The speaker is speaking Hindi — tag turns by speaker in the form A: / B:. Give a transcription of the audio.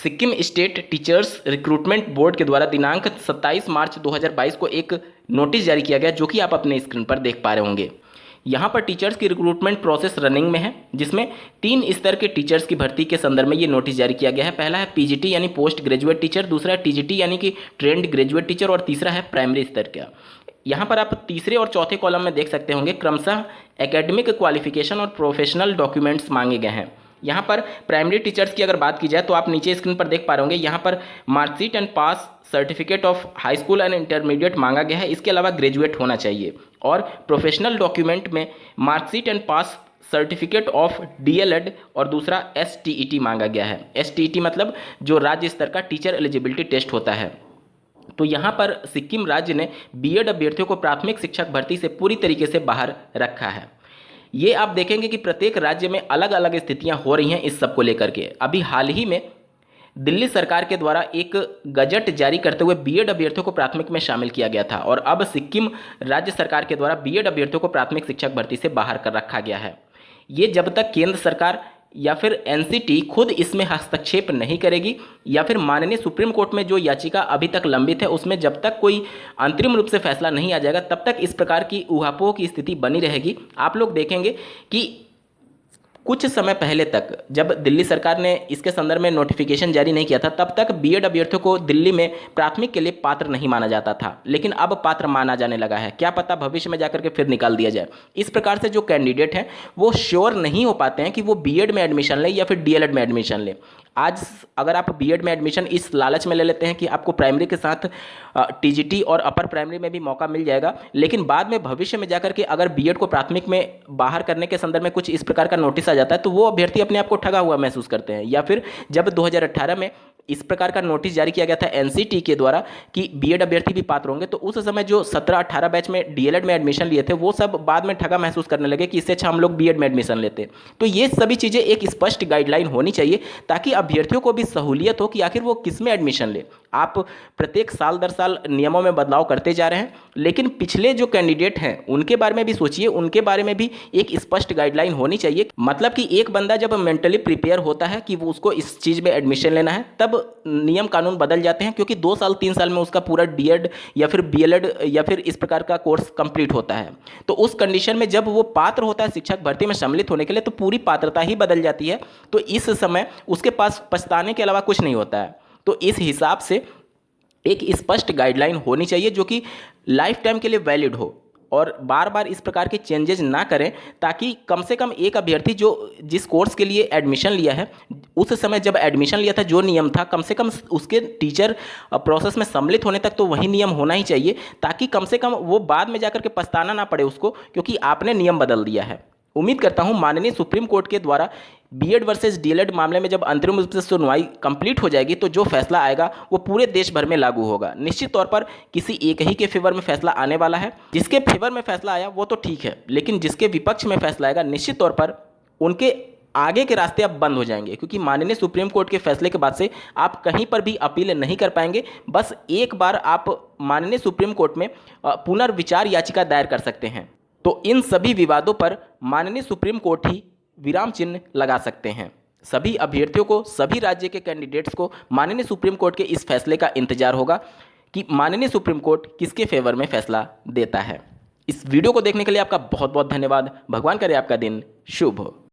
A: Sikkim state teachers recruitment board के द्वारा दिनांक 27 मार्च 2022 को एक नोटिस जारी किया गया, जो कि आप अपने स्क्रीन पर देख पा रहे होंगे। यहाँ पर टीचर्स की रिक्रूटमेंट प्रोसेस रनिंग में है, जिसमें 3 स्तर के टीचर्स की भर्ती के संदर्भ में ये नोटिस जारी किया गया है। पहला है पीजीटी यानी पोस्ट ग्रेजुएट टीचर, दूसरा है टीजीटी यानी कि ट्रेंड ग्रेजुएट टीचर और तीसरा है प्राइमरी स्तर का। यहाँ पर आप तीसरे और चौथे कॉलम में देख सकते होंगे क्रमशः एकेडमिक क्वालिफिकेशन और प्रोफेशनल डॉक्यूमेंट्स मांगे गए हैं। यहाँ पर प्राइमरी टीचर्स की अगर बात की जाए तो आप नीचे स्क्रीन पर देख पा रहे होंगे, यहाँ पर marksheet and pass certificate of high school and intermediate मांगा गया है। इसके अलावा ग्रेजुएट होना चाहिए। और प्रोफेशनल डॉक्यूमेंट में marksheet and pass certificate of DElEd और दूसरा एसटीईटी मांगा गया है। एसटीईटी मतलब जो राज्य स्तर का टीचर एलिजिबिलिटी टेस्ट होता है। तो यहाँ पर सिक्किम राज्य ने बीएड अभ्यर्थियों को प्राथमिक शिक्षक भर्ती से पूरी तरीके से बाहर रखा है। ये आप देखेंगे कि प्रत्येक राज्य में अलग अलग स्थितियां हो रही हैं इस सब को लेकर के। अभी हाल ही में दिल्ली सरकार के द्वारा एक गजट जारी करते हुए बीएड अभ्यर्थियों को प्राथमिक में शामिल किया गया था, और अब सिक्किम राज्य सरकार के द्वारा बीएड अभ्यर्थियों को प्राथमिक शिक्षक भर्ती से बाहर कर रखा गया है। ये जब तक केंद्र सरकार या फिर एनसीटी खुद इसमें हस्तक्षेप नहीं करेगी, या फिर माननीय सुप्रीम कोर्ट में जो याचिका अभी तक लंबित है उसमें जब तक कोई अंतरिम रूप से फैसला नहीं आ जाएगा, तब तक इस प्रकार की ऊहापोह की स्थिति बनी रहेगी। आप लोग देखेंगे कि कुछ समय पहले तक जब दिल्ली सरकार ने इसके संदर्भ में नोटिफिकेशन जारी नहीं किया था, तब तक बीएड अभ्यर्थियों को दिल्ली में प्राथमिक के लिए पात्र नहीं माना जाता था, लेकिन अब पात्र माना जाने लगा है। क्या पता भविष्य में जाकर के फिर निकाल दिया जाए। इस प्रकार से जो कैंडिडेट हैं वो श्योर नहीं हो पाते हैं कि वो बीएड में एडमिशन लें या फिर डीएलएड में एडमिशन लें। आज अगर आप बीएड में एडमिशन इस लालच में ले लेते हैं कि आपको प्राइमरी के साथ टीजीटी और अपर प्राइमरी में भी मौका मिल जाएगा, लेकिन बाद में भविष्य में जाकर के अगर बीएड को प्राथमिक में बाहर करने के संदर्भ में कुछ इस प्रकार का नोटिस आ जाता है तो वो अभ्यर्थी अपने आप को ठगा हुआ महसूस करते हैं। या फिर जब 2018 में इस प्रकार का नोटिस जारी किया गया था एनसीटी के द्वारा कि बीएड अभ्यर्थी भी पात्र होंगे, तो उस समय जो 17-18 बैच में डीएलएड में एडमिशन लिए थे वो सब बाद में ठगा महसूस करने लगे कि इससे अच्छा हम लोग बीएड में एडमिशन लेते। तो ये सभी चीज़ें एक स्पष्ट गाइडलाइन होनी चाहिए ताकि अभ्यर्थियों को भी सहूलियत हो कि आखिर वो किस में एडमिशन ले। आप प्रत्येक साल दर साल नियमों में बदलाव करते जा रहे हैं, लेकिन पिछले जो कैंडिडेट हैं उनके बारे में भी सोचिए, उनके बारे में भी एक स्पष्ट गाइडलाइन होनी चाहिए। मतलब कि एक बंदा जब मेंटली प्रिपेयर होता है कि वो उसको इस चीज़ में एडमिशन लेना है, तब नियम कानून बदल जाते हैं, क्योंकि 2 साल 3 साल में उसका पूरा डीएड या फिर बीएलएड या फिर इस प्रकार का कोर्स कंप्लीट होता है। तो उस कंडीशन में जब वो पात्र होता है शिक्षक भर्ती में सम्मिलित होने के लिए, तो पूरी पात्रता ही बदल जाती है। तो इस समय उसके पास पछताने के अलावा कुछ नहीं होता है। तो इस हिसाब से एक स्पष्ट गाइडलाइन होनी चाहिए जो कि लाइफ टाइम के लिए वैलिड हो, और बार बार इस प्रकार के चेंजेस ना करें, ताकि कम से कम एक अभ्यर्थी जो जिस कोर्स के लिए एडमिशन लिया है उस समय जब एडमिशन लिया था जो नियम था, कम से कम उसके टीचर प्रोसेस में सम्मिलित होने तक तो वही नियम होना ही चाहिए, ताकि कम से कम वो बाद में जाकर के पछताना ना पड़े उसको, क्योंकि आपने नियम बदल दिया है। उम्मीद करता हूं माननीय सुप्रीम कोर्ट के द्वारा बीएड वर्सेस डीएलएड मामले में जब अंतरिम रूप से सुनवाई कंप्लीट हो जाएगी तो जो फैसला आएगा वो पूरे देश भर में लागू होगा। निश्चित तौर पर किसी एक ही के फेवर में फैसला आने वाला है। जिसके फेवर में फैसला आया वो तो ठीक है, लेकिन जिसके विपक्ष में फैसला आएगा निश्चित तौर पर उनके आगे के रास्ते अब बंद हो जाएंगे, क्योंकि माननीय सुप्रीम कोर्ट के फैसले के बाद से आप कहीं पर भी अपील नहीं कर पाएंगे। बस एक बार आप माननीय सुप्रीम कोर्ट में पुनर्विचार याचिका दायर कर सकते हैं। तो इन सभी विवादों पर माननीय सुप्रीम कोर्ट ही विराम चिन्ह लगा सकते हैं। सभी अभ्यर्थियों को, सभी राज्य के कैंडिडेट्स को माननीय सुप्रीम कोर्ट के इस फैसले का इंतजार होगा कि माननीय सुप्रीम कोर्ट किसके फेवर में फैसला देता है। इस वीडियो को देखने के लिए आपका बहुत बहुत धन्यवाद। भगवान करे आपका दिन शुभ हो।